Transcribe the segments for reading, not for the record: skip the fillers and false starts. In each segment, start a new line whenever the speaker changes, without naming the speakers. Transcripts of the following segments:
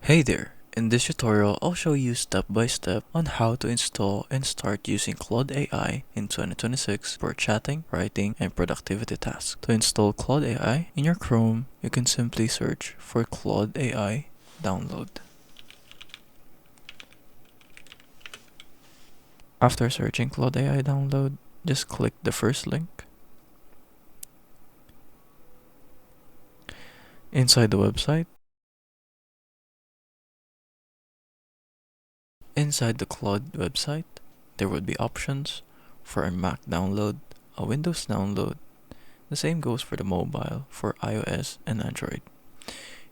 Hey there! In this tutorial, I'll show you step by step on how to install and start using Claude AI in 2026 for chatting, writing, and productivity tasks. To install Claude AI, in your Chrome, you can simply search for Claude AI download. After searching Claude AI download, just click the first link. Inside the website, inside the Claude website, there would be options for a Mac download, a Windows download. The same goes for the mobile for iOS and Android,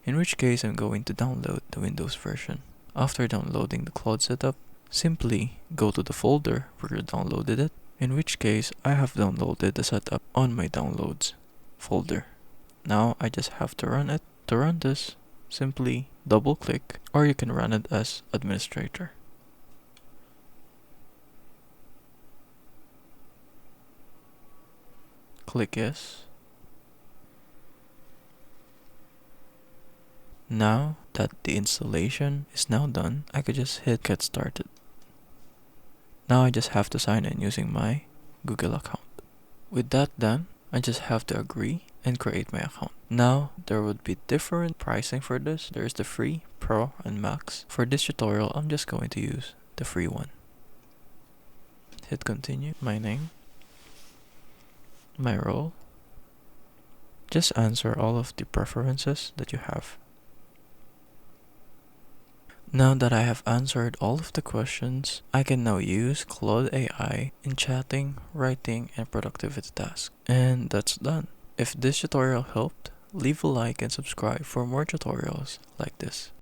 in which case I'm going to download the Windows version. After downloading the Claude setup, simply go to the folder where you downloaded it, in which case I have downloaded the setup on my downloads folder. Now I just have to run it. To run this, simply double click, or you can run it as administrator. Click yes. Now that the installation is now done, I could just hit get started. Now I just have to sign in using my Google account. With that done, I just have to agree and create my account. Now there would be different pricing for this. There's the free, pro, and max. For this tutorial, I'm just going to use the free one. Hit continue, my name, my role. Just answer all of the preferences that you have. Now that I have answered all of the questions, I can now use Claude AI in chatting, writing, and productivity tasks. And that's done. If this tutorial helped, leave a like and subscribe for more tutorials like this.